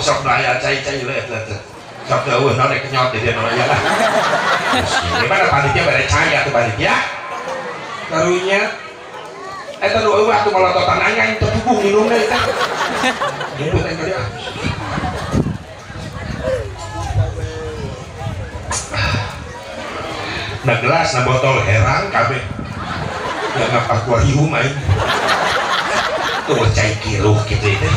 sok daya cai leuh sok eueuh naon kenyot di dieu ya lah. Gimana panitia bare cai atuh panitia? Karunya eta nu eueuh atuh molototan anjing teu puguh minum deui teh. Nyebut aing ka dia. Na gelas na botol herang kabeh. Ya ngapakuarium aing. Tuh cai kiruh gitu itu.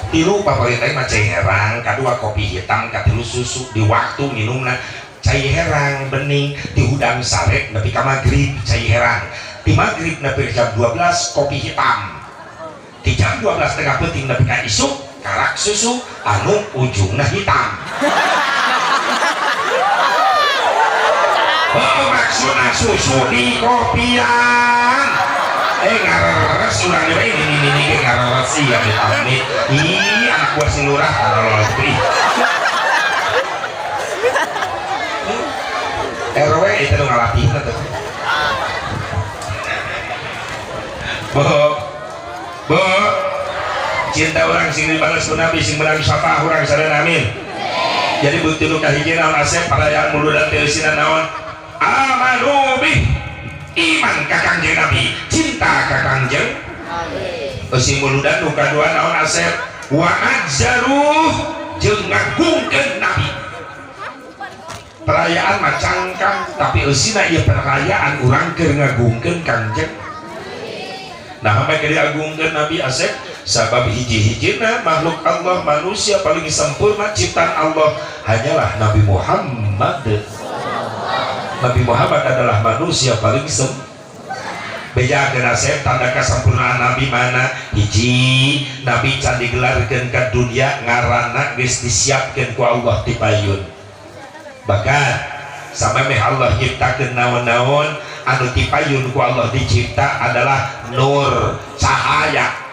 Tilu paparitanya mah cai herang, kedua kopi hitam, katilu susu di waktu minumna cai herang bening di udang saleh nepi ka magrib cai herang di magrib nepi jam 12 kopi hitam di jam 12 tengah penting nepi ka isuk karak susu anu ujungna hitam. Oh maksudna susu di kopian ngareres urang deui ini ngareres sih ya amit ih anak gua si lurah taruh ih RW itu nu ngalatihna teh bo cinta orang sing dibalas ku nabi sing menang syafaah urang sadana amin. Jadi bukti nu kahiji naon asep perayaan muludan teh eusina naon amanu bih iman ka Kangjeng Nabi cinta ka Kangjeng eusi muludan nu kadua naon asep wa ajzaruh jeung ngagungkeun Nabi. Perayaan mah cangkang tapi eusina ieu perayaan urang keur ngagungkeun Kangjeng. Nah sampai keur diagungkeun Nabi asep sabab hiji-hijina makhluk Allah manusia paling sempurna ciptaan Allah hanyalah Nabi Muhammad. Nabi Muhammad adalah manusia paling bejakeun asep tanda kasempurnaan Nabi mana hiji Nabi can digelarkeun ka dunia ngaranna geus disiapkeun ku Allah ti payun. Bahkan sampai meh Allah nyiptakeun naon-naon anu ti payun ku Allah dicipta adalah nur cahaya.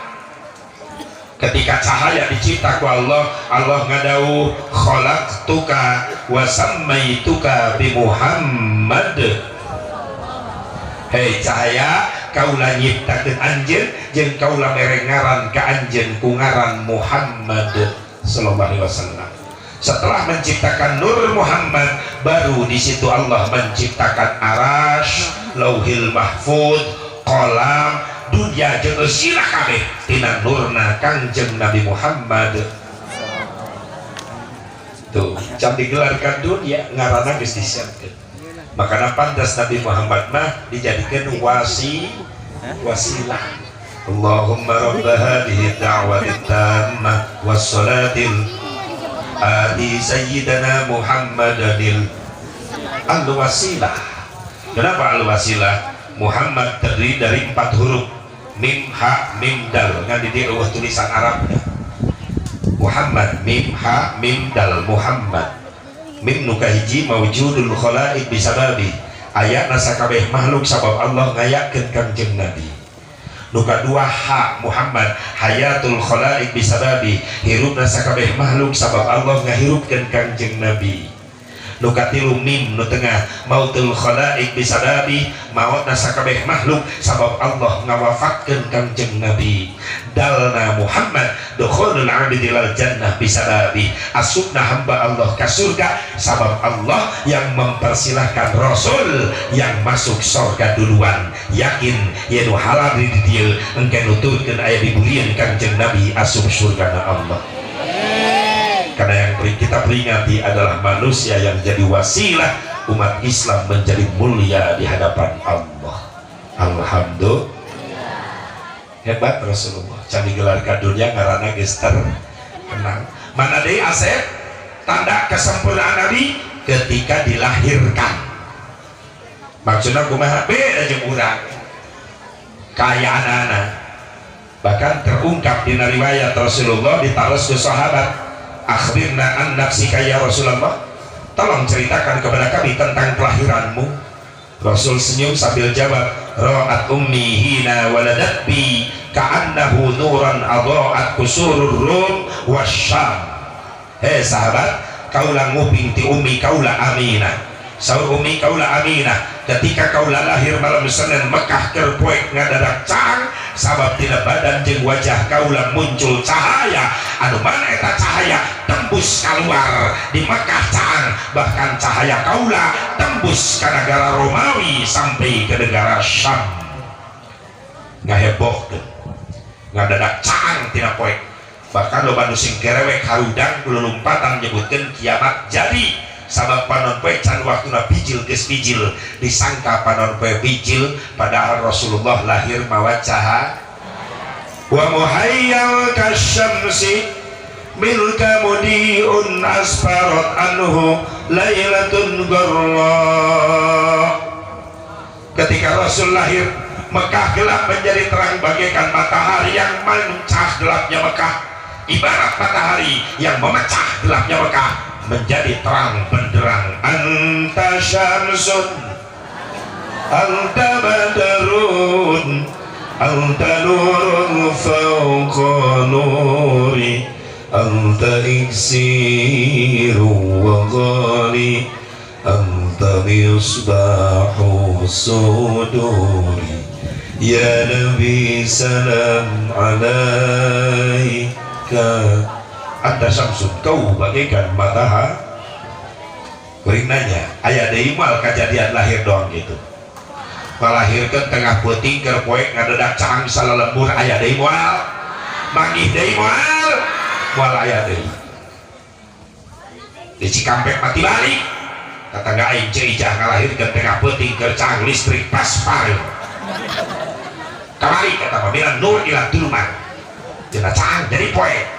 Ketika cahaya dicipta ku Allah, Allah ngadauh khalaqtuka wa sammaituka bi Muhammad. Hei cahaya, kaulah nyiptakeun anjeun jeung kaulah mere ngaran ka anjeun ku ngaran Muhammad sallallahu alaihi wasallam. Setelah menciptakan nur Muhammad, baru di situ Allah menciptakan arash, lauhil mahfud, qalam, dunia jeung sila kabeh tina nurna Kangjeng Nabi Muhammad. Tuh can digelarkan dunia ngaranna geus disiapkeun. Makana pantas Nabi Muhammad mah dijadikeun wasilah. Allahumma rabb hadhihi da'wati tammah wassalatil ati sayyidina Muhammadanil al-wasilah. Kenapa al-wasilah? Muhammad terdiri dari 4 huruf mim ha mim dal ngan di dieu tulisan Arabna Muhammad mim ha mim dal Muhammad mim nu kahiji maujudul khalaiq bisababi ayatna sakabeh makhluk sabab Allah ngayakeun Kangjeng Nabi. Nu kadua ha Muhammad hayatul khalaiq bisababi hirupna sakabeh makhluk sabab Allah ngahirupkeun Kangjeng Nabi. Nu katilu mim nu tengah mautul khalaiq bisababi mautna sakabeh makhluk sabab Allah ngawafatkeun Kangjeng Nabi. Dalna Muhammad dukhulul abdi lil jannah bisababi asubna hamba Allah ka surga sabab Allah yang mempersilahkan Rasul yang masuk surga duluan. Yakin ye nu halal di dieu engke nuturkeun aya dibulieun Kangjeng Nabi asup surgana Allah. Karena yang kita peringati adalah manusia yang jadi wasilah umat Islam menjadi mulia di hadapan Allah. Alhamdulillah. Hebat Rasulullah. Can digelarkan dunia ngaranna geus terkenal. Mana deui asep tanda kesempurnaan Nabi ketika dilahirkan. Maksudna kumaha beda jeung urang. Kayaanana. Bahkan terungkap di riwayat Rasulullah ditaros ke sahabat. Akhbirna an nafsika ya Rasulullah, tolong ceritakan kepada kami tentang kelahiranmu. Rasul senyum sambil jawab, ra'at ummi hina waladat bi ka'annahu nuran adha'at kusurur rum wasyam. Hei sahabat, kaulah nguping ti ummi kaulah Aminah. Saur ummi kaulah Aminah, ketika kaulah lahir malam Senin Mekah kerpoek ngadadak cang sabab tina badan jeung wajah kaula muncul cahaya anu mana eta cahaya tembus keluar di Mekah caang, bahkan cahaya kaula tembus ke negara Romawi sampai ke negara Syam. Ngahebohkeun ngadadak caang tina poek, bahkan loba nu sing kerewek harudang lulumpatan nyebutkeun kiamat jadi sabab panon poe can waktuna bijil geus bijil disangka panon poe bijil padahal Rasulullah lahir mawa cahaya wa muhayyal kasyamsi milka mudiun asfarat anhu lailatun gharra. Ketika Rasul lahir Mekah gelap menjadi terang bagaikan matahari yang memecah gelapnya Mekah, ibarat matahari yang memecah gelapnya Mekah menjadi terang benderang. Anta syamsun anta badrun anta nurun fawqa nuri anta iksiru wa ghali anta misbahu suduri ya Nabi salam alaika. Anda samsun kau bagaikan matahari. Kuring nanya aya deui moal kejadian lahir doang gitu, melahirkan tengah peuting keur poek ngadadak caang salalembur aya deui moal manggih deui moal aya deui di Cikampek mati balik kata nggak aing ceijah ngalahirkeun tengah peuting keur caang listrik pas pareum kamari kata pamila nur ilang tuluman cenah caang jadi poek.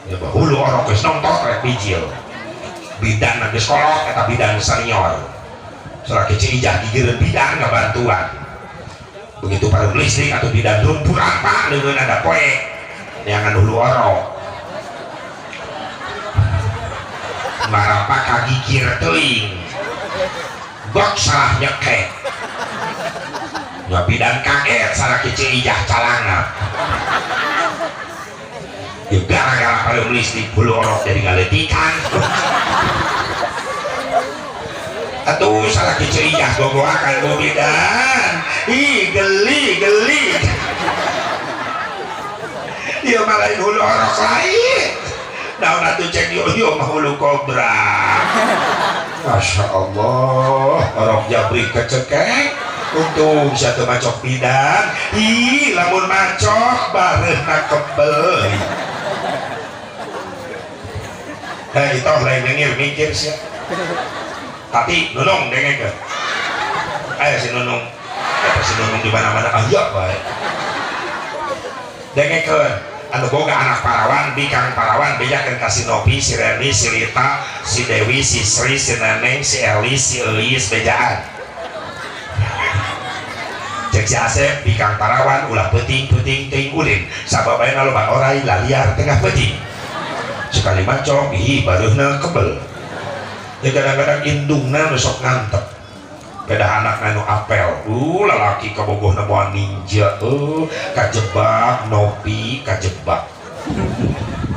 Ya hulu orang geus nongtot rek bijil bidan geus kolot eta bidan senior salaki ciijah gigireun bidan ngabantuan begitu paruh listrik atau bidan lumpur apa leungeun ada poek neangan hulu orok marapa kagigir teuing gok salah nyekek ya bidan kaget salaki ciijah calangap ya gara-gara paling listrik bulu orok jadi ngaletikan atuh salah kecerijah gogoakan bobidan ih geli dia malahin hulu orok lain daun atuh cek yo mah hulu kobra. Masya Allah orok jabri kecekek untung satu macok bidan ih lamun macok bareng kebel. Itu lain dengir mikir sih tapi nunung dengir ayo si nunung di mana-mana ayo baik dengir anu boga anak parawan bikang parawan bejakan kasih Nopi si Reni si Rita si Dewi si Sri si Neneng si Eli si Elis bejaan cek si Asep bikang parawan ulah peting ting ulin sababana loba orai laliar tengah peting sekali macok ih baruhna kebel ya kadang-kadang indungna besok ngantep beda anak nanu apel lalaki kabogohna moal ninja kajebak Nopi kajebak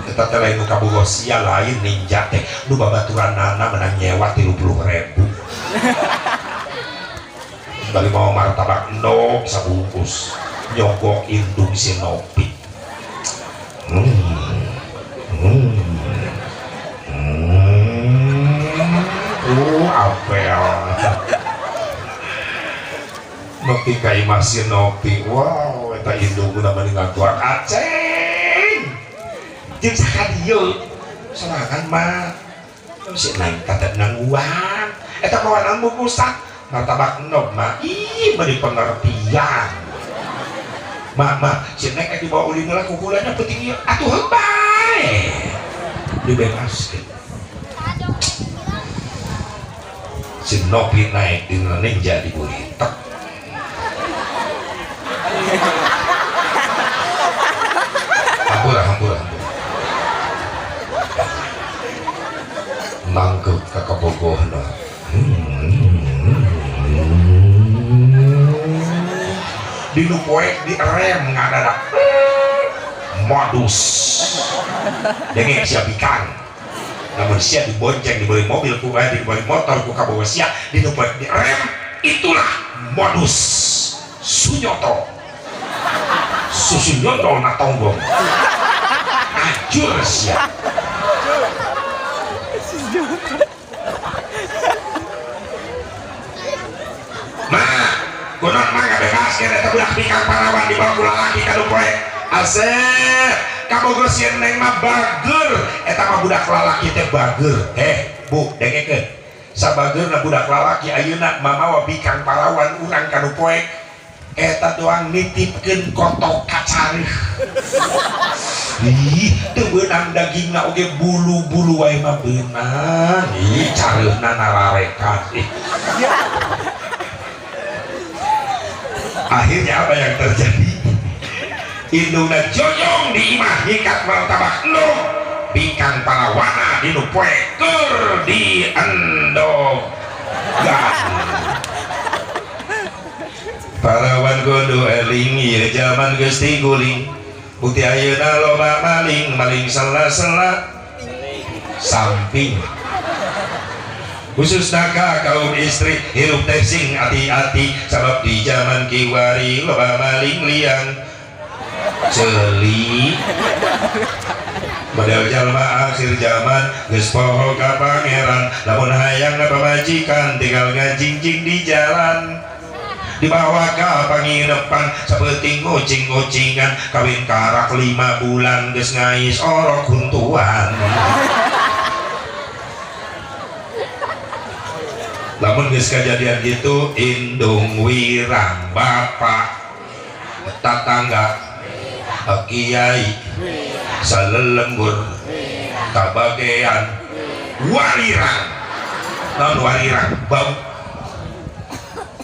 eta teh lain nu kabogoh sia lain ninja teh nu babaturanna menang nyewa 30.000 bali mau martabak endog sabungkus nyogok indung si Nopi apel Nopi kai masih Nopi wow eta indung guna meninggal tuan aceng jeung sakadieu sorangan mah si naik kata nang uang eta kawanan bungkusan martabak endog mah ih beri pengertian mak si nek di bawah ulin lah kukulanya penting atuh hebay dibebaskeun si Nopi naik di ninja di Buritek hampura nangkep kakak bogohna di nu poek di rem ngadadak modus dengan siap ikan namun siap dibonceng dibeli mobil dibeli motor ku kabawa siap di nu poek di rem itulah modus Sunyoto susu nyondol na tonggong ajur siap mah kunon mah bebas kena budak pikang parawan di bawah pulang lagi kadu poe asep kamu gosien neng mah bager eta mah budak lalaki teh bager bu dengekeun sabageurna budak lalaki ayeuna mamawa pikang parawan urang kadu poe eta doang nitipkeun kotok kacarih ih teu beunang dagingna oge bulu-bulu wae mah beunang ih careuna nararekan akhirnya apa yang terjadi indungna jojong di imah hikat martabak endong pikang parawana dinu poe keur di endong parawan kudu eling ieu jaman geus tiguling bukti ayeuna loba maling sela-sela samping khususna ka kaum istri hirup teh sing hati-hati sabab di zaman kiwari loba maling liang celi model jalma akhir zaman geus poho ka pangeran lamun hayang pamajikan tinggal ngajingjing di jalan dibawa ke panginapan seperti ngocing-ngocingan kawin karak 5 bulan geus ngais orok huntuan lamun geus kejadian gitu indung wirang bapak tatangga kiai salelembur kabagean warirang non warirang bau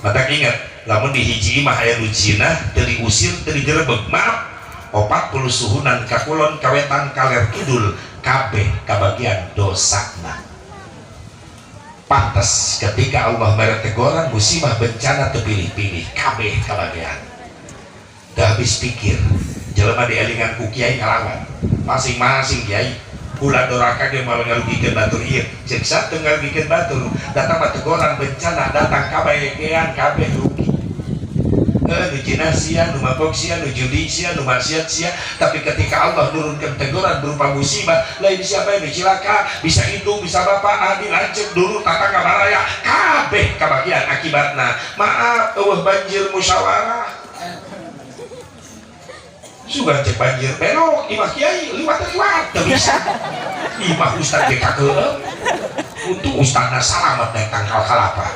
mata ingat lamun di hiji imah aya rujina teu diusir teu digerebeg maaf 40 suhunan kakulon kawetan kaler kidul kabeh kabagian dosana pantes ketika Allah mere teguran musibah bencana teu pilih-pilih kabeh kabagian teu habis pikir jelema dielingan ku kiai ngalawan masing-masing kiai ulah doraka ge malah ngarugikeun batur ieu ceuk sa teu ngarugikeun batur datang teguran bencana datang kabagean kabeh rugi nu jina sia, nu mabok sia, nu judi sia, nu maksiat sia tapi ketika Allah turunkan teguran berupa musibah lain siapa yang cilaka bisa indung, bisa bapak, adi lancet dulu tatangga baraya kabeh kabagian akibatna maaf eueuh banjir musyawarah sugan cek banjir belok imah kiai liwat teu bisa imah ustad ge kakeung untuk ustadna salamet naik tangkal kalapa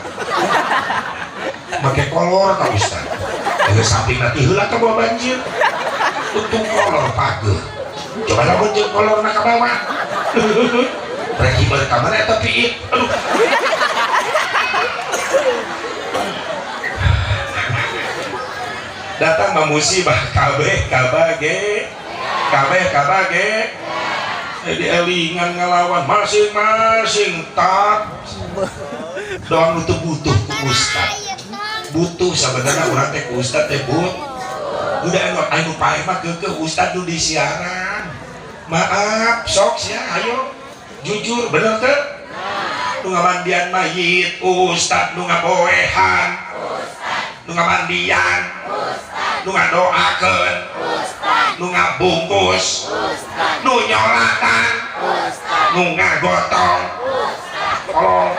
make kolor ka ustad ke samping nanti heula ke bawah banjir untung kolor page coba lamun jeung kolorna ka bawah rek hibeur kamar eta piit aduh datang musibah kabeh kabage dielingan ngelawan masing-masing tat doang itu butuh ustad butuh sebenarnya orang teh ustad teh udah anu pae mah ke ustad nu disiaran maaf sok sia ayo jujur bener teh nu ngamandian mayit ustad nu ngaboehan nu ngamandian nu ngadoakeun nu ngabungkus nu nyolatan nu ngagotong tolong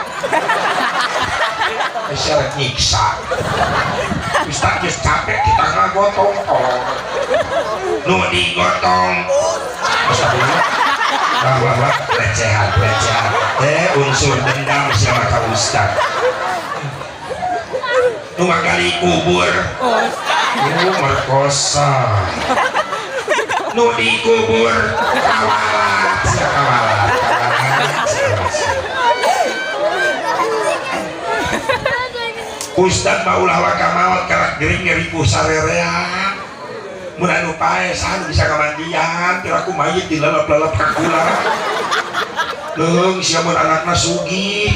syarat nyiksa ustad geus capek kita ngagotong tolong nu digotong masa dulu bahwa pelecehan unsur dendam sama ka ustad nu magali kubur merkosa nu dikubur kawalat ustad maulah waka maot karak gering ngeripuh sarerean mun anu pae san bisa kamandian tiraku mayit dilelep-lelep ka kula leung sia mun anakna sugih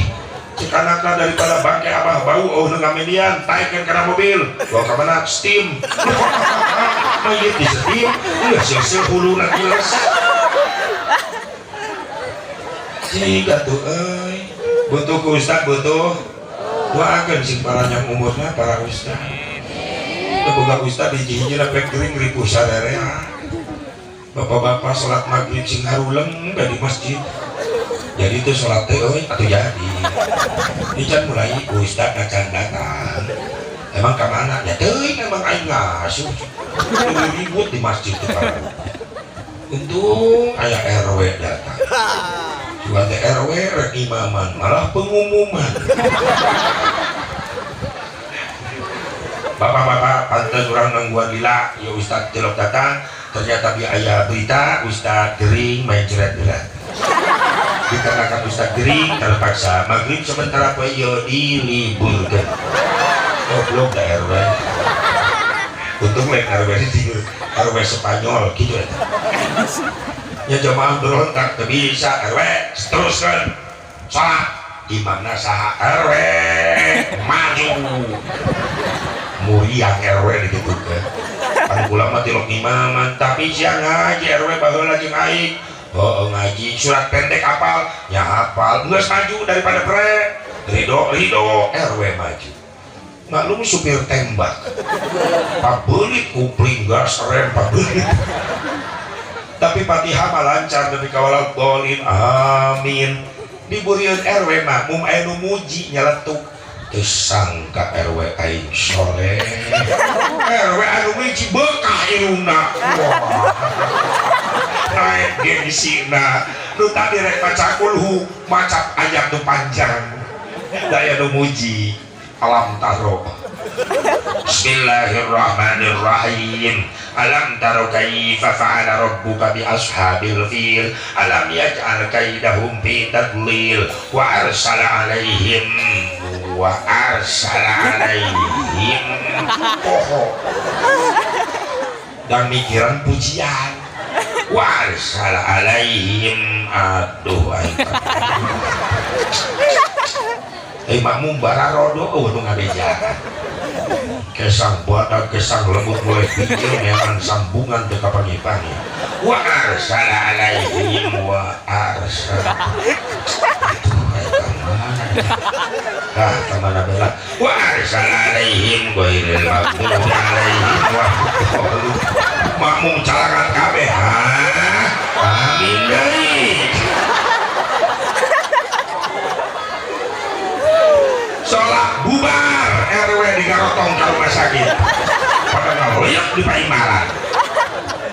cek anakna daripada bangke abah bau oh ngamandian taekeun kana mobil bawa ka mana steam mayit di steam geus sia huluna geus jiga tuh euy butuh ku ustad butuh doakeun sing paranyang umurna para ustad boga ustad hiji-hiji lepek gering ribu sadarea. Bapak-bapak sholat maghrib sing haruleng di masjid. Jadi itu sholat teh atau jadi. Dican mulai ustad akan datang. Emang kemana? Ya teuing emang aing ngasuh. Ribut di masjid itu kan. Untung aya RW datang. Cuma RW rek imaman malah pengumuman. Bapak-bapak pantas orang nangguan lila ya Ustad celok datang ternyata bi aya berita Ustad gering main jerat-jerat dikarenakan Ustad gering terpaksa maghrib sementara poe yo diliburkan. Goblok da RW untung lain RW itu RW Spanyol gitu ya ya jamaah berontak tapi bisa RW teruskan salah imamna saha RW maju muriang RW gitu kan kan ulama tilok imaman tapi siang ngaji RW baheula jeung aing ngaji surat pendek hafal ya hafal geus maju daripada pre ridho RW maju maklum supir tembak pabelit kupling gas rem pabelit tapi Fatihah mah lancar dari kawalal dolin amin diburian RW mah mum aya nu muji nyeletuk tersangka RW aing soleh RW anu muji bekah irungna wah naik gengsina nu tadi rek maca kulhu macap ayat nu panjang daya nu muji alam taro. Bismillahirrahmanirrahim. Alam taro kaifa fa'ala rabbuka bi ashabil fil alam yaj'al kaidahum fi tadlil wa arsala alaihim dan mikiran pujian wa arsala alaihim aduh makmum bararodo nu ngabejakan kesang badak kesang lembut mulai pikir memang sambungan ke kapangi-pangi wa arsala alaihim wa arsala kemana bela wa arsala alaihim ghairil maghdubi alaihim wa makmum calangan kabeh amin deui sholat bubar RW digarotong ke rumah sakit pada ngaloyak di paimaran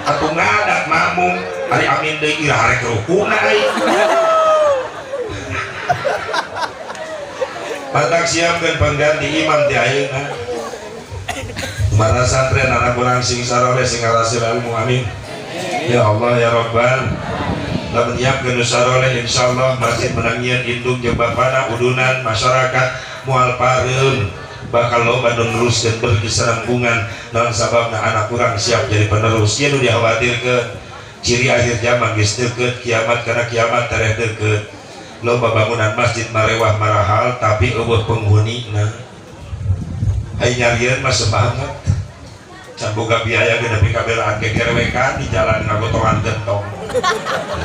atau ngadat makmum hari amin deh kira hari kerukuna matak siapkan pengganti imam di ayeuna mana santren anak kurang sing saroleh sing ngarasil ilmu amin ya Allah ya Rabbal lamun nyiapkeun saroleh insyaallah masjid menangian indung jeung bapana udunan masyarakat mual pareun bakal loba neruskeun berkesinambungan naon sababna anak kurang siap jadi penerus ieu nu dikhawatirkeun ciri akhir zaman geus deukeut kiamat karena kiamat tareh deukeut loba bangunan masjid marewah marahal tapi eueuh penghunina ai nyarieun mah semangat can boga biaya ge nepi ka belaan gegerewekan di jalan ngagotongan gentong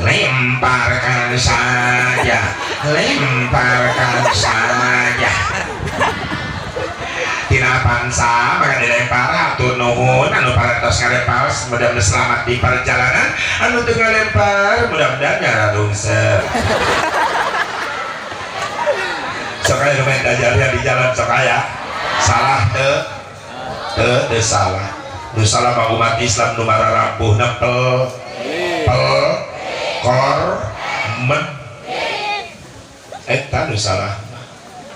lemparkan saja tina pansa maka dilempar atur nuhun anu parantos ngalempar mudah-mudahan selamat di perjalanan anu teu ngalempar mudah-mudahan ngarungsep sok aya main dajarnya di jalan sok aya salah teu salah nu salah mah umat Islam nu mararampuh nepel kor men eta nu salah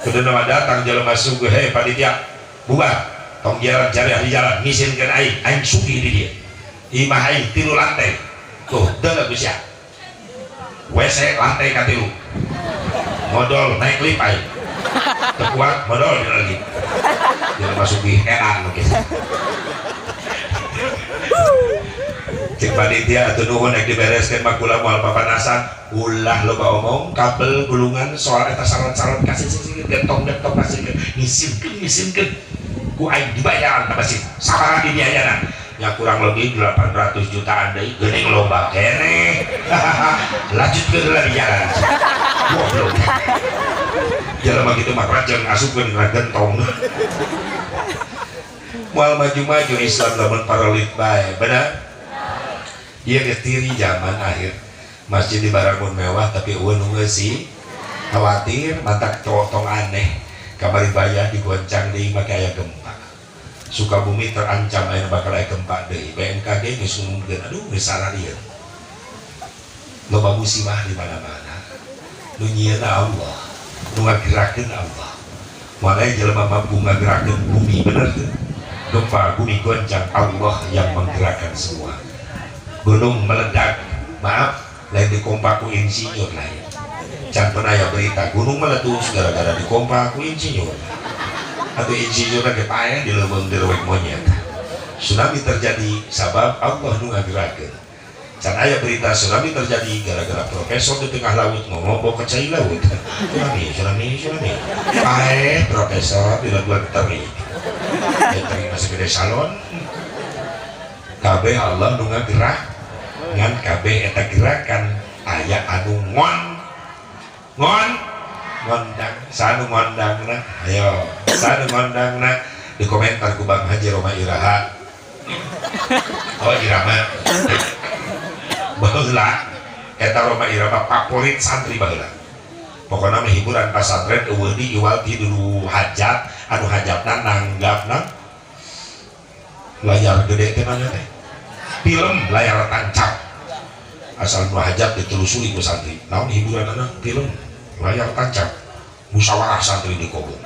kudu nama datang jelema sugih hei panitia bubar tong jalan cari ahli jalan ngisinkeun aing sugih di dieu imah aing 3 lantai tuh deuleuh geus ya WC lantai ka 3 modal naik lift aing teu kuat modal lagi jelema sugih enak geus cek panitia atuh nuhun nek dibereskeun mah kula moal papanasan ulah loba omong kabel gulungan soal eta saron-saron kasih gentong kasih ngisimkeun ku aing dibayaran ka masjid sabaraha dibiayana nya kurang lebih 800 jutaan deui geuning lomba keneh lanjutkeun heula di jalan goblok jelema kitu mah rajeng asupkeun ka gentong Mual maju-maju Islam lamun parolit bae, benar? Dia getiri zaman akhir masjid di Baramun mewah tapi eueun sih khawatir mata cowok tong aneh kamari bayar digoncang deui make aya gempa. Sukabumi terancam aya bakal aya gempa deui. BMKG geus ngumumkeun aduh geus salah ieu. Loba musibah di mana-mana. Nu nyieuna Allah, nu ngagerakeun Allah. Mulai jelema mampu ngagerakeun bumi bener tuh. Gempa bumi goncang Allah yang menggerakkan semua. Gunung meledak, maaf, lain dikompak ku insinyur lain. Can pernah ya berita gunung meletus gara-gara dikompak ku insinyur. Atau insinyur lagi payah di leuweung direwek monyet. Tsunami terjadi sabab Allah nu ngagerakeun. Can aya berita tsunami terjadi gara-gara profesor di tengah laut ngomong ke cai laut. Tsunami. Profesor di laut teri. Teri masih gede salon. Kabeh Allah nu ngagerak ngan kabeh eta gerakan aya anu ngondang sanu ngondangna ayo sanu ngondangna di komentar ku Bang Haji Roma Iraha oh Irama baheula eta Roma Iraha favorit santri baheula pokona mah hiburan pasantren eueuh di iwal ti dulu hajat anu hajatna nanggapna layar gede teh nanya teh film layar tancap asal nu hajat ditelusuri ku santri naon hiburan anak film layar tancap musyawarah santri di Kobong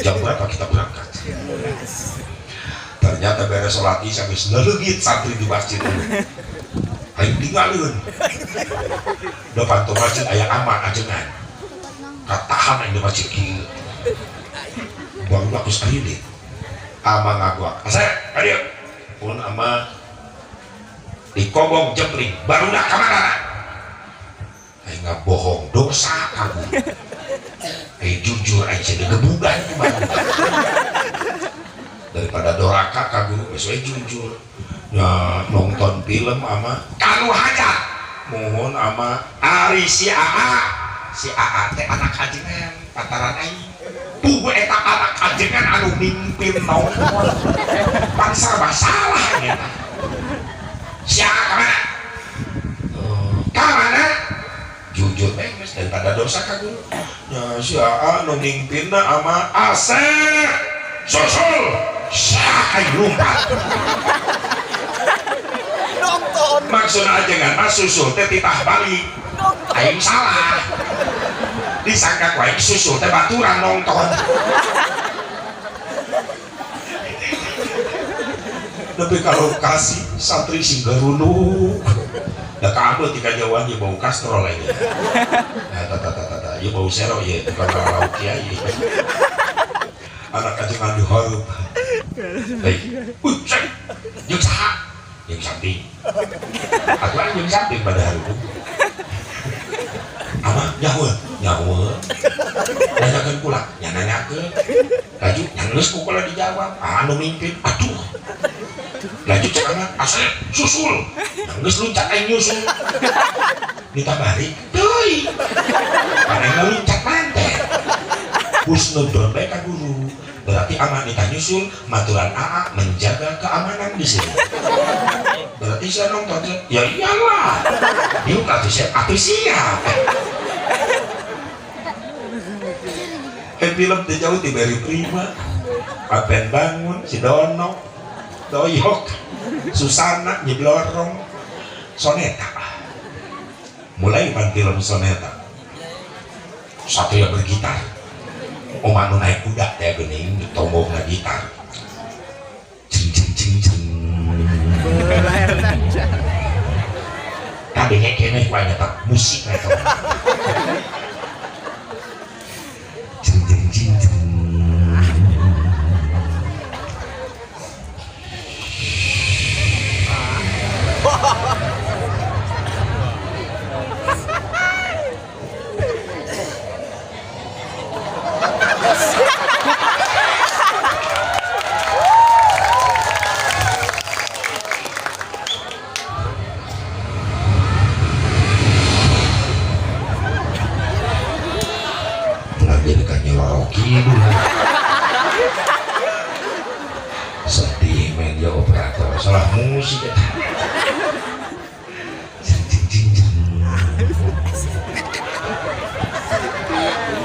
jam berapa kita berangkat ternyata beres sholat isya geus leugit santri di masjid ayo tinggalin depan tuh masjid aya aman ajengan katahan yang di masjid kieu baru bagus ayo deh ama ngaguak asal ayo pun ama di Kobong jempling baru nak kemana ayo nggak bohong dosa kamu ayo jujur aja digebugan daripada doraka kaguru sesuai jujur ya nonton film ama kanu hajat mohon ama Ari si AA teh anak ajengan pantaran aing tuh eta anak ajengan anu mimpin nonton bangsa masalah ya siapa kemana jujur beres daripada dosa kaguru ya siapa nu mimpinna ama Asep susul siapa lumpat nonton maksud ajengan mas susul teh titah balik aing salah disangka ku aing susul teh baturan nonton tapi kalau kasih santri singgarulu da kamu tika jawan ya bau kastrol lagi tata ya bau sero ya tukang lauk ya anak ajengan diharup baik cek jeung saha jeung samping aku kan jeung samping pada harup ama nyawa nanyakeun pula nanyakeun laju yang geus kukula dijawab anu mimpin aduh lanjut cakana asal susul yang geus luncat aing nyusul ditabari teuing panenna luncat mante husnudon bae ka guru berarti aman nikah nyusul maturan AA menjaga keamanan di sini berarti saya nonton ya iyalah dia kasih siap aku siap film terjauh diberi prima Apen bangun si Dono Doyok Susana Nyeblorong Soneta mulai pan film Soneta satu yang bergitar omanu naik kuda teh geuning ditombong na gitar cing kabeh kene ku aya musik eta cing musik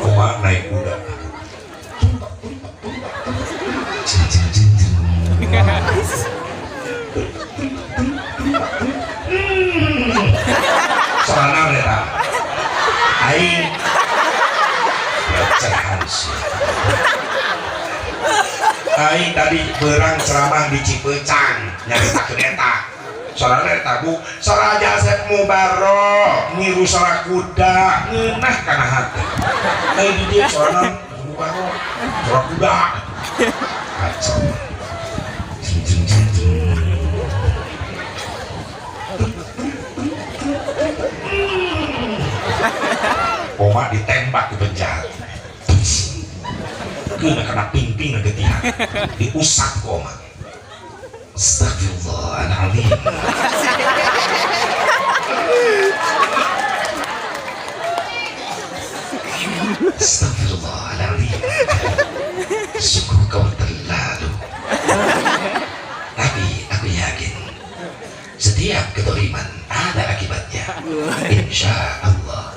Oma naik kuda soalnya mereka aing pecahan sih aing tadi berang ceramah di Cipecang nyaritakeun eta soalnya eta bu soal jasad mubarok niru soal kuda ngeunah kana hati aing di dieu soalna mubarok soal kuda kacau Oma ditembak di penjara kena ping-ping ke tiang diusap ke Oma. Astagfirullahaladzim. Astagfirullahaladzim. Sungguh kau terlalu. Tapi aku yakin setiap kedoliman ada akibatnya. Insya Allah.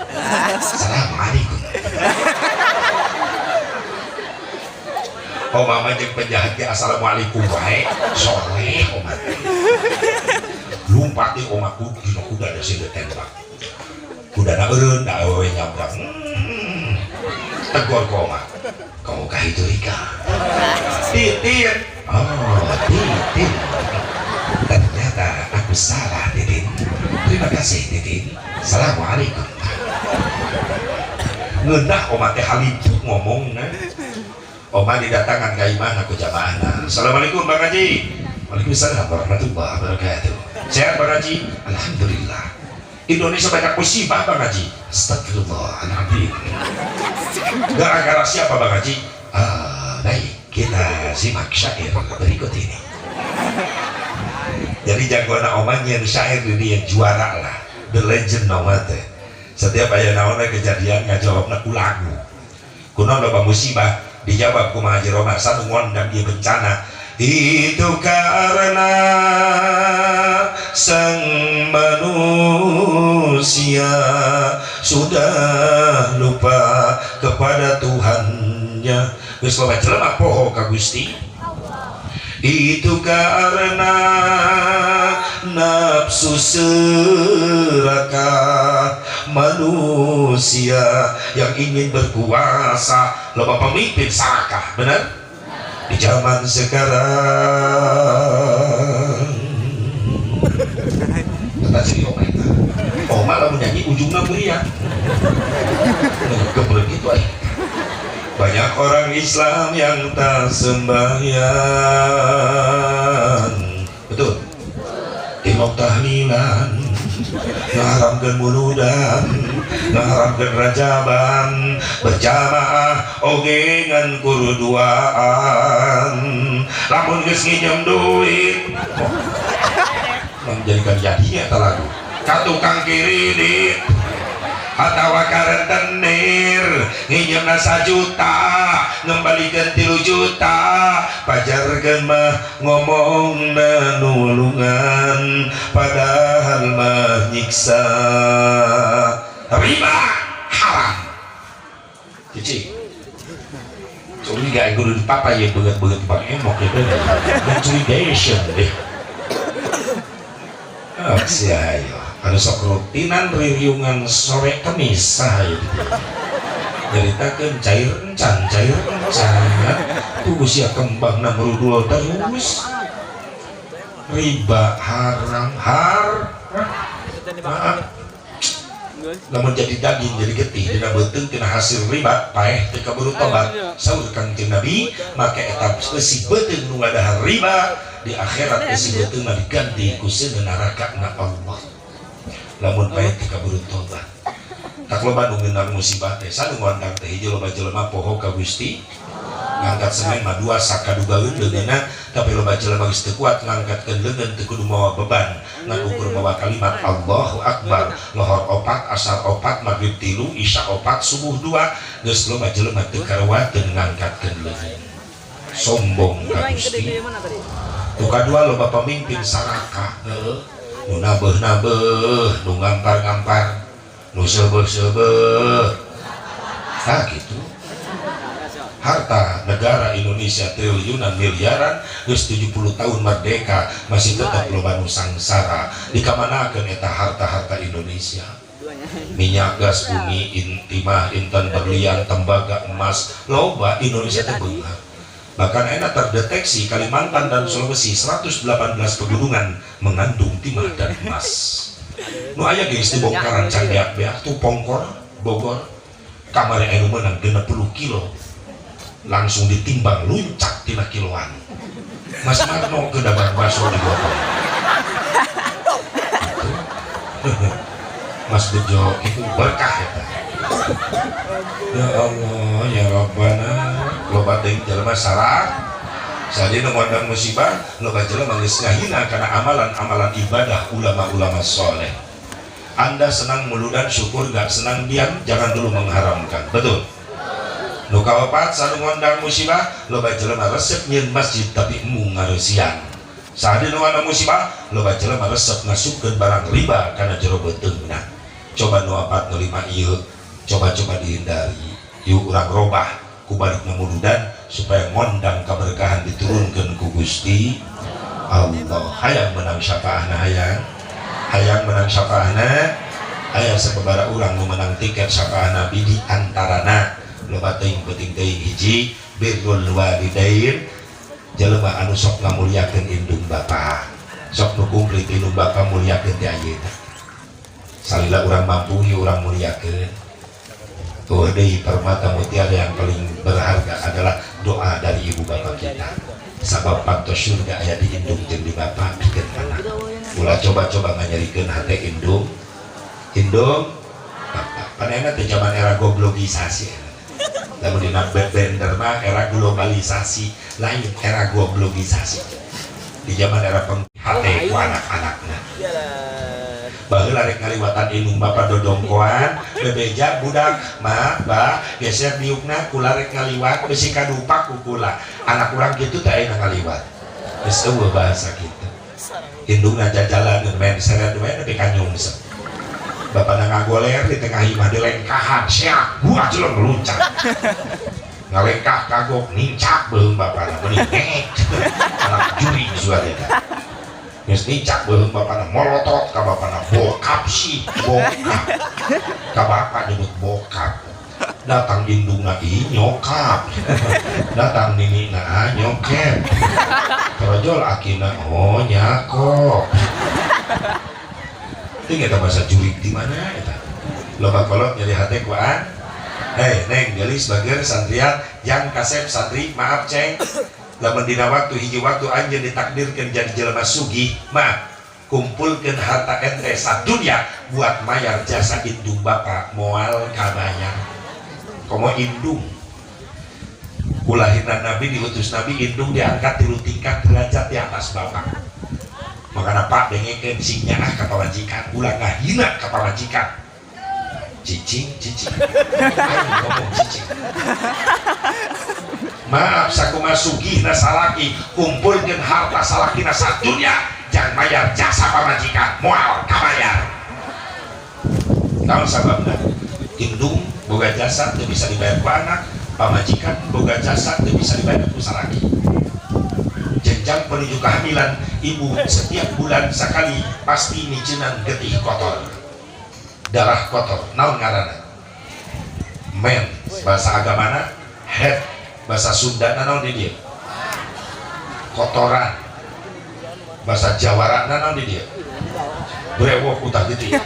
Assalamualaikum. Oma jeung penjahat ge assalamualaikum wae soleh Oma. Lumpat di Oma kuda ada sing ditembak. Kudana eureun da awewe nyabrang. Tegur ke Oma. Kamu kah itu Ika? Titin. Oh, Titin. Ternyata aku salah Titin. Terima kasih Titin. Assalamualaikum. Ngeunah Oma teh haliput ngomongna. Oma didatangkan ke iman aku jamaahna. Assalamualaikum Bang Haji. Waalaikumsalam warahmatullahi wabarakatuh. Sehat Bang Haji? Alhamdulillah. Indonesia banyak musibah Bang Haji. Astagfirullahaladzim. Gara-gara siapa Bang Haji? Baik, kita simak syair berikut ini. Jadi jagoan Oma yang syair ini yang juara lah. The legend Oma teh. Setiap aya naon kejadian ngajawabna ku lagu. Kunaon loba musibah dijawab ku Haji Roma satu ngondang dia bencana itu karena sang manusia sudah lupa kepada Tuhannya. Geus loba jelema poho ka Gusti. Itu karena nafsu serakah manusia yang ingin berkuasa. Loba pemimpin sarakah, benar? Di zaman sekarang kata ciri Oma itu Oma lah menyanyi ujungnya beriak kemudian gitu aja. Banyak orang Islam yang tak sembahyang, betul? Timok tahlilan, ngaharamkeun muludan, ngaharamkeun rajaban, berjamaah oge ngan kuruduaan. Lamun geus nginjem duit, menjadikan jadinya ta lagu. Ka tukang kiridit atawa karentenir nginjemna 1 juta ngembalikan 3 juta pajarkeun mah ngomongna nulungan padahal mah nyiksa. Riba haram cici curiga guru di papa ya beget-beget Pak emok ya mencurigaation deh. Ayo ada sok rutinan riungan sore Kamis saya nyaritakeun cair encan tunggu sia kembang merudul terus riba haram lamun jadi daging jadi getih dina beuteung tina hasil riba paeh teu kaburu tobat saur Kangjeng Nabi make eta si beuteung nu ngadahar riba di akhirat si beuteung diganti ku seuneu neraka na Allah. Lamun paeh teu kaburu tobat tak loba nu ngeunang musibah teh sanu ngondang teh hiji loba jelema poho ka Gusti ngangkat semen mah 2 sakadugaeun leungeunna tapi loba jelema geus teu kuat ngangkatkeun leungeun teu kudu mawa beban ngan ukur mawa kalimat Allahu Akbar lohor 4 asar 4 maghrib 3 isya 4 subuh 2 geus loba jelema teu karuateun ngangkatkeun leungeun sombong ka Gusti nu kadua loba pemimpin saraka nu nabeuh-nabeuh nu ngampar-ngampar nu sebeuh-sebeuh gitu. Harta negara Indonesia triliunan miliaran geus 70 tahun merdeka masih tetap loba nu sangsara dikamanakeun eta harta-harta Indonesia. Minyak gas bumi timah intan berlian tembaga emas loba Indonesia teh beunghar. Bahkan enak terdeteksi Kalimantan dan Sulawesi 118 pegunungan mengandung timah dan emas. Nu aya geus dibongkaran can beak-beak tu Pongkor Bogor kamari anu menang 60 kilo langsung ditimbang luncak tina kiloan. Mas Marno ke dabar baso di botol. Mas Bejo itu berkah ya. Ya Allah ya Rabbana loba teuing jelema syarat sadina ngondang musibah loba jelema geus ngahina kana amalan-amalan ibadah ulama-ulama soleh. Anda senang meludan syukur, gak senang diam, jangan dulu mengharamkan. Betul. Nu kaopat sanu ngondang musibah loba jelema resep nyeun masjid tapi emu ngareusian. Sadina ngondang musibah loba jelema resep ngasupkeun barang riba kana jero beuteungna. Coba nu apat nu lima ieu coba-coba dihindari. Yuk urang robah ku balik namuludan supaya ngondang keberkahan diturunkeun ku Gusti Allah. Hayang menang syafaahna hayang menang syafaahna aya sababaraha urang nu menang tiket syafaah Nabi di antarana loba teuing penting teuing hiji birrul walidain jelema anu sok ngamuliakeun indung bapa sok nu kumplit indung bapa muliakeun ti ayeuna salila urang mampu ieu urang muliakeun tuh deui permata mutiara yang paling berharga adalah doa dari ibu bapa kita sabab pantos surga aya di indung jeung di bapa pikeun anak ulah coba-coba nganyarikeun hate indung bapa panena teh zaman era goblogisasi lamun dina bender mah era globalisasi lain era goblogisasi di zaman era penghate ku anak-anakna baheula rek ngaliwatan indung bapa dodongkoan bebeja budak mah bah geser diukna kula rek ngaliwat besi kadupak ku kula anak urang kitu teh aya ngaliwat geus eueuh bahasa kitu indungna jajalan main seret we nepi ka nyungsep bapak ngagoler di tengah imah dilengkahan siap buah jeleng meluncak ngalengkah kagok nincak beung bapana mening anak juri suara eta geus nincak beung bapana molotot ka bapana bokap sih bokap ka bapak nyebut bokap datang indungna ih nyokap datang ninina nyokep terojol akina oh nyakop ini kita bahasa jurik di mana eta loba kolot nyari hate kuaan neng gelis bager santrian yang kasep santri maaf ceng lamun dina waktu hiji waktu anjeun ditakdirkeun jadi jelema sugih mah kumpulkeun harta ente sadunya buat mayar jasa indung bapa moal kabayar komo indung kulahirna nabi diutus nabi indung diangkat 3 tingkat derajat di atas bapak makanya pak dengekeun sing nyaah ka pamajikan ulah ngahina ka pamajikan cicing ngomong cicing maaf sakumaha sugihna salaki kumpulkeun harta salakina sadunya jangan mayar jasa pamajikan moal kabayar naon sababna indung boga jasa teu bisa dibayar ku anak pamajikan boga jasa teu bisa dibayar ku salaki jenjang menuju kehamilan ibu setiap bulan sekali pasti micenan getih kotor darah kotor naon ngaranna men bahasa agamana head bahasa Sunda naon di dia kotoran bahasa Jawa naon di dia brewok utah gitu ya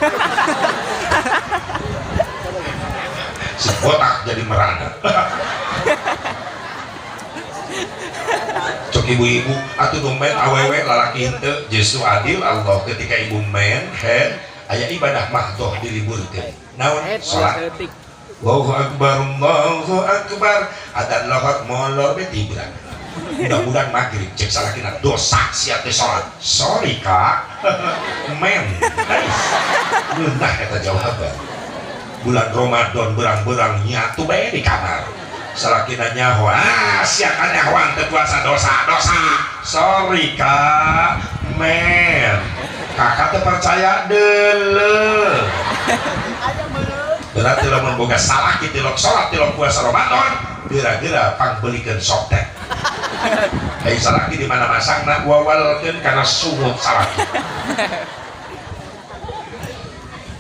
si botak jadi merana cok ibu-ibu atuh nu men awewe lalaki henteu justru adil Allah ketika ibu men head aya ibadah mahdoh diliburkeun naon salat Allahu akbar adzan lohor molor be tibran mudah-mudahan maghrib cek salakina dosa sia teh salat sorry kak men guys beunah eta jawaban bulan Ramadan berang-berang nyatu bae di kamar salakina nyaho siakan nyahoan teu puasa dosa sorry kak men kakak teu percaya deuleu berarti lamun boga salaki tilok salat tilok puasa Ramadan geura-geura pangbelikeun softtek ai salaki di mana masangna wawalkeun kana sumut salaki.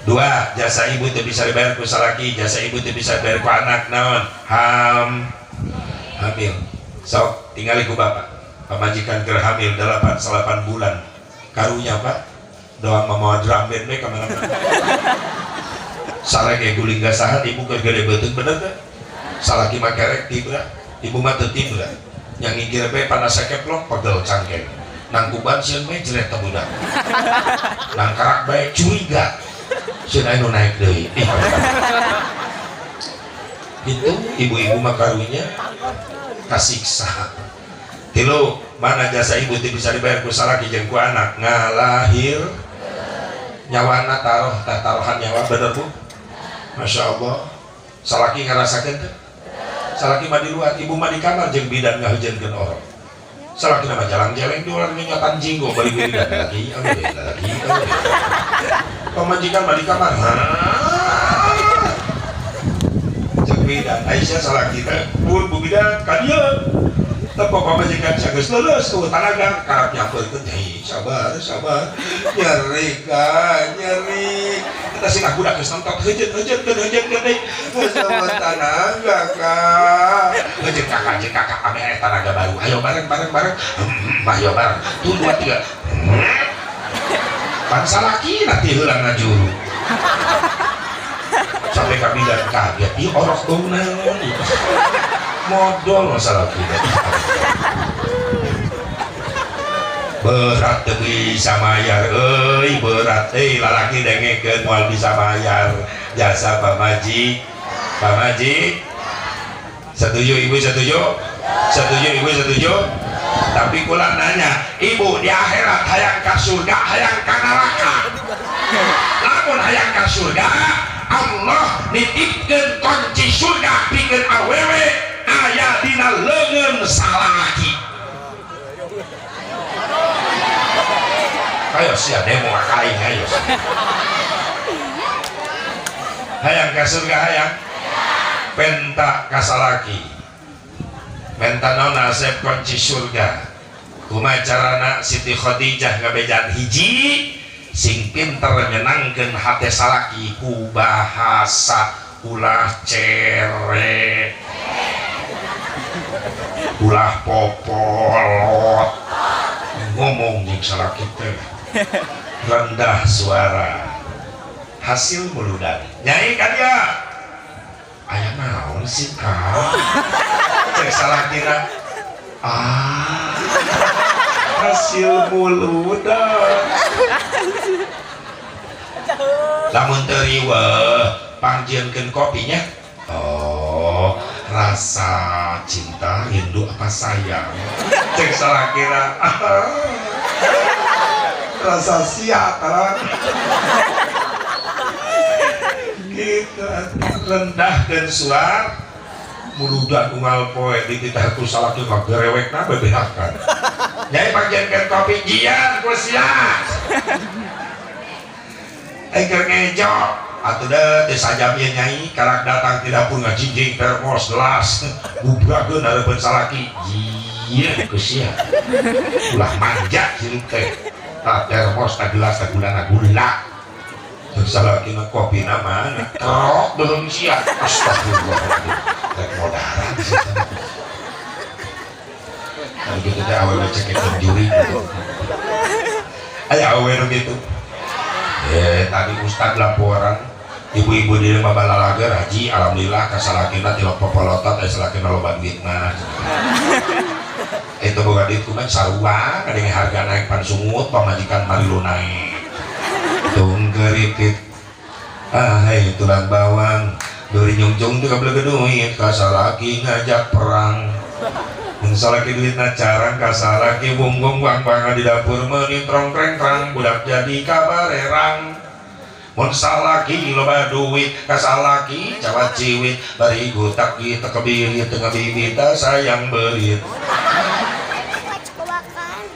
Dua, jasa ibu itu bisa dibayar ku salaki, jasa ibu itu bisa dibayar ku anak naon hamil sok tinggal ku bapak pamajikan keur hamil 8 bulan karunya pak doang mamawa drum band we kemana-mana sareng guling gasahan ibu keur gede beuteung bener teh salaki mah kerek tibra ibu mah teu tibra yang ngikir bae panas sakeplok pegel cangkeng nang kuban sieun bae jelet teh budak nang karak bae curiga sieun anu naik deui itu ibu-ibu mah karunya kasiksa. Tilu, mana jasa ibu teu bisa dibayar ku salaki jeung ku anak ngalahir nyawana taruhan nyawa bener Bu? Masya Allah salaki ngarasakeun teh salaki mah di luar ibu mah di kamar jeung bidan ngahujeunkeun orang salaki nama jalang-jeleng di luar nyotan jinggo bari bidan lagi pamajikan mah di kamar jeung bidan Aisyah salaki teh Bu bidan ka dieu tepok pamajikan sageus leuleus tuh tanaga karep nyampeurkeun nyai sabar nyeri kita sih budak geus nonton heujeut deui sama tanaga kak heujeut kakak ame aya tanaga baru ayo bareng ayo bareng tuh 2 3 pan salaki nanti heulang ngajuru sampai kabilan kaget ieu orok dong naon modal masalah kita berat teu bisa mayar berat lalaki dengekeun moal bisa mayar jasa pamaji setuju ibu setuju tapi kula nanya ibu di akhirat hayang ka surga hayang ka neraka lamun hayang ka surga Allah nitipkeun kunci surga pikeun awewe aya dina leungeun salaki ayo sia demo kain ayo hayang ka surga hayang penta ka salaki penta naon asep kunci surga kumaha carana Siti Khadijah ngabejan hiji sing pinter nyenangkeun hate salaki ku bahasa ulah cere ulah popolot ngomong jeung salaki teh rendah suara hasil muludan nyai ka dia aya naon sih kak cek salakina hasil muludan lamun teu riweuh pangjieunkeun kopinya oh rasa cinta rindu apa sayang cek salakina rasa siap kan gitu rendahkeun suar muludan unggal poe di kita ku salaki ngagerewekna bebehakan nyai pangjieunkeun kopi jian ku sia keur ngejo atuh teh sajam ieu nyai karak datang tidak pun ngajinjing termos gelas bubrakeun hareupeun salaki jieu ku sia ulah manja hirup teh tah termos tah gelas tah gulana gula salaki mah kopi mana trok belum sia astagfirullah rek modaran kalau gitu teh awewe cekeun juri gitu aya awewe gitu tadi ustad laporan ibu-ibu di rumah balalager haji alhamdulillah kasalakina tilok popolotot salakina loba duitna itu boga duit kumaha sarua kadenge harga naik pan sungut pamajikan marilu naik tung keripit tulang bawang dari nyungcung tuh kabel duit kasalaki ngajak perang salaki duitna carang kasalaki bunggong bang di dapur meni trong treng budak jadi kabarerang mun salaki loba duit kasalaki cawat ciwit bari gutak gitu kebirit tengah bibita sayang berit.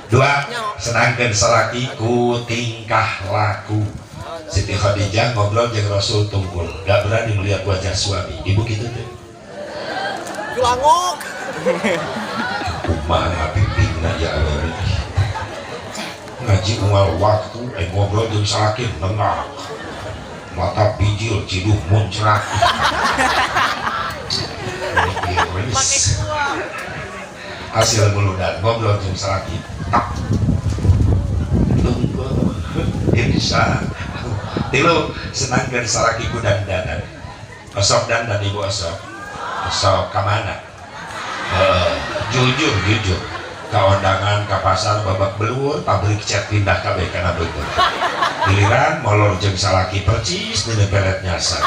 Dua, senangkan salaki ku tingkah laku. Siti Khadijah ngobrol jeung Rasul tunggul, gak berani melihat wajah suami. Ibu gitu tuh. Gelangok. Kumaha pimpinna ya Allah. Ngaji unggal waktu, ngobrol jeung salaki nengah. Mata pijil ciduh muncrat. Hasil buludan ngobrol jeung salaki. Insya Tilu senangkan salaki ku dandanan. Osok dandan ibu osok. Osok kamana? Jujur ka undangan ka pasar babak belur pabrik cat pindah kabeh kana beungeut. Giliran molor jeung salaki percis dina pelet nyasar.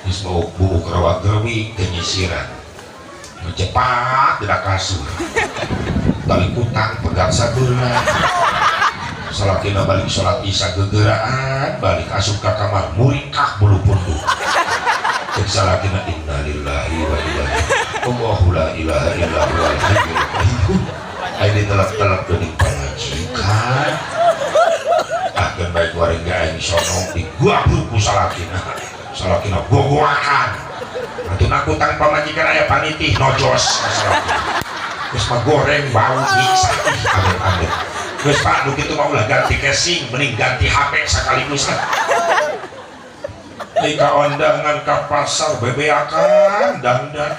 Geus bau gerwag-gerwig teu nyisiran. Cepat tidak kasur. Tali kutang pegang sabeuna. Salakina balik sholat isya gegeraan, balik asup ka kamar muringkah bulu pundu. Cek salakina innalillahi wa inna ilaihi Allahu la ilaha illa huwal hayyul qayyum. Ayeuna telep-telep geuning pangajikan. Akeun bae warga aing sono diguabruk ku salakina. Salakina gogoakan. Atun aku tang pamajikan aya panitih nojos salakina. Geus mah goreng bau bisa amin. Geus Pak nu kitu mah ulah ganti casing mending ganti HP sakaligus lah. Di ka ondangan ka pasar bebeakan dandan.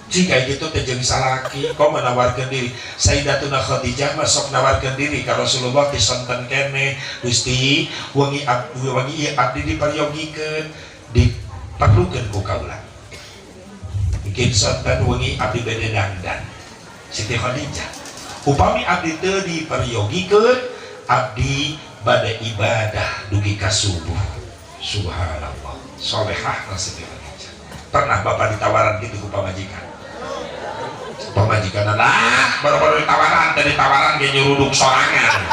Jika gitu teh jeung salaki kok menawarkeun diri. Sayyidatuna Khadijah masuk nawarkeun diri ka Rasulullah disonten keneh. Gusti wengi abdi diparyogikeun diperlukeun ku kaula. Bikin sonten wengi abdi bade dandan. Siti Khadijah upami abdi teu diparyogikeun abdi bade ibadah dugi ka subuh. Subhanallah solehah Siti Khadijah. Pernah bapak ditawaran gitu ku pamajikan? Pamajikan lah baru-baru ditawaran tadi tawaran dia nyuruduk sorangan.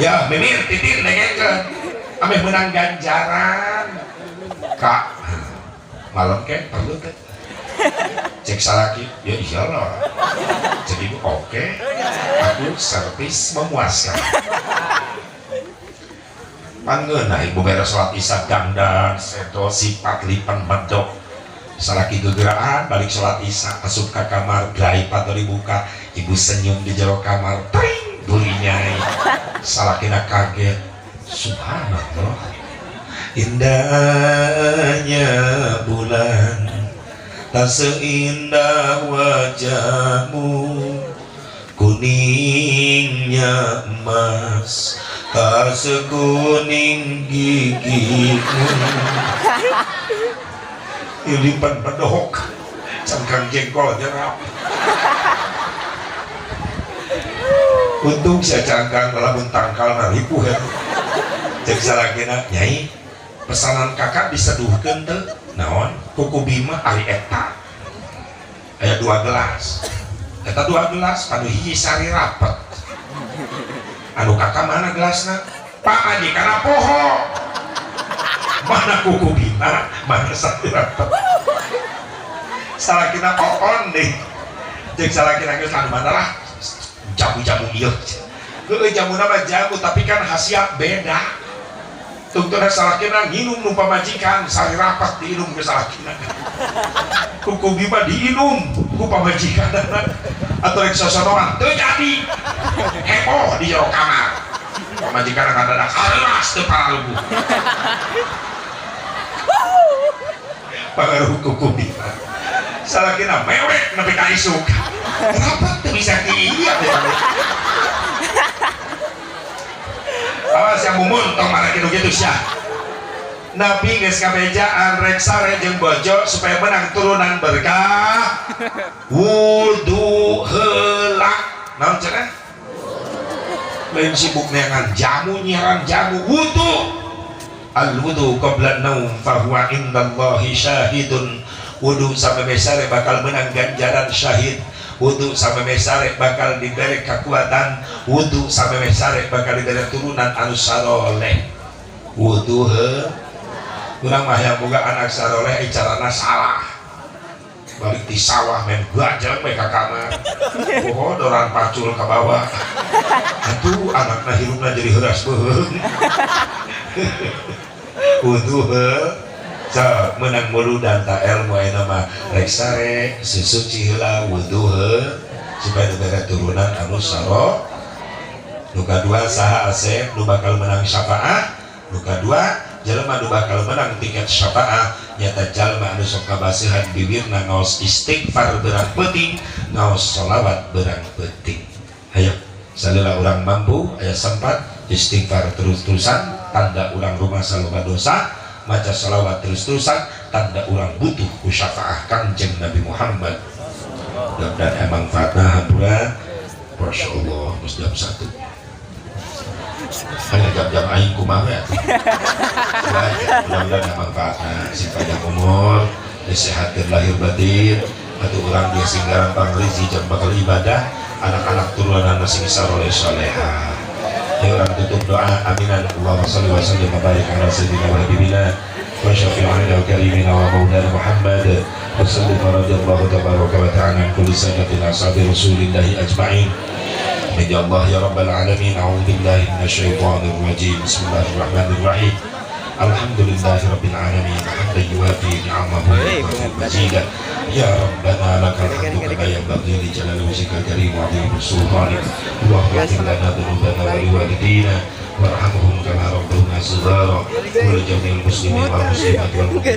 Ya mimir titir dengekeun ameh menang ganjaran kak malam ke perlu teh cek salaki ya iyalah jadi oke aku servis memuaskan pangeunah ibu beres sholat isya dandan sedo sifat lipan medok salaki gegeraan balik sholat isya asup ka kamar gerai pator dibuka ibu senyum di jero kamar pring durinyai salakina kaget subhanallah indahnya bulan tak seindah wajahmu kuningnya emas tak sekuning gigimu ilipan bedok cangkang jengkol nyerap untung saya cangkang lamun tangkal naripuh ya cek salakina nyai pesanan kakak diseduhkeun teu naon kuku bima ari eta aya 2 gelas eta 2 gelas anu hiji sari rapet anu kakak mana gelasna pak majikan poho mana kuku bima mana sari rapet salakina oon deh jeung salakina geus anu mana lah jamu-jamu ieu heueuh jamuna mah jamu tapi kan khasiat beda. Tungtuna salakina nginum nu pamajikan sari rapat diinum ke salakina kuku bima diinum ku pamajikan atau rek sosonoan teu jadi heboh di jero kamar pamajikan kadang-kadang halas teu paralugu pangaruh kuku bima salakina mewek nepi ka isuk rapat teu bisa diieu awas yang mumun tong mana gitu sya Nabi geus kabejaan rek sare jeung bojo supaya menang turunan berkah wudu heula naon cenah lain sibuk neangan jamu nyiaran jamu wudu al wudu qabla naum fa huwa indallahi syahidun wudu sampai besar bakal menang ganjaran syahid wudu sameme sare bakal diberi kekuatan, wudu sameme sare bakal diberi turunan anu saroleh. Wudu urang mah yang boga anak saroleh carana salah. Balik di sawah main gajah mereka kamar. Oh, dorang pacul ke bawah. Atuh anakna hirupna jadi heuras beuheung. Wudu menang mulu dan tak ilmu ayeuna mah rek sare susuci heula wudu supaya diberi turunan anu saro. Nu kadua saha asep nu bakal menang syafaat. Nu kadua jelema nu bakal menang tiket syafaat nyata jalma anu sok kabasihan bibirna ngaos istighfar berang penting, ngaos sholawat berang penting. Hayo salila urang mampu aya sempat istighfar terus-terusan tanda urang rumah saloba dosa, maca sholawat terus-terusan tanda urang butuh ku syafaah Kangjeng Nabi Muhammad. Mudah-mudahan manfaatna hampura. Masya Allah, mus jam 1 hanya jam-jam aing kumaha ya. Mudah-mudahan manfaatna si panjang umur, disehatkeun lahir batin, atuh urang dia singgaran pangrizi jam bakal ibadah, anak-anak turunan sing saleh salehah. Ya orang tutup doa aminan. Allahumma shalli wa sallim wa barik ala sayyidina wa habibina wa syafi'ina wa karimina wa maulana Muhammad wa sallim radhiyallahu tabaraka wa ta'ala an kulli sayyidatin ashabi rasulillahi ajma'in. Ya Allah ya rabbal alamin, a'udzubillahi minasyaitonir rajim. Bismillahirrahmanirrahim. Alhamdulillahirabbil alamin, hamdan yuwafi ni'amahu wa yukafi mazidah. Ya Rabbana lakal hamdu kama yanbaghi li jalali wajhikal karim wa 'azimi sultanik. Allahumma ighfir lana dhunubana wa liwalidayna warhamhum kama rabbawna shighara wa li jami'il muslimin wal muslimat wal mu'minin.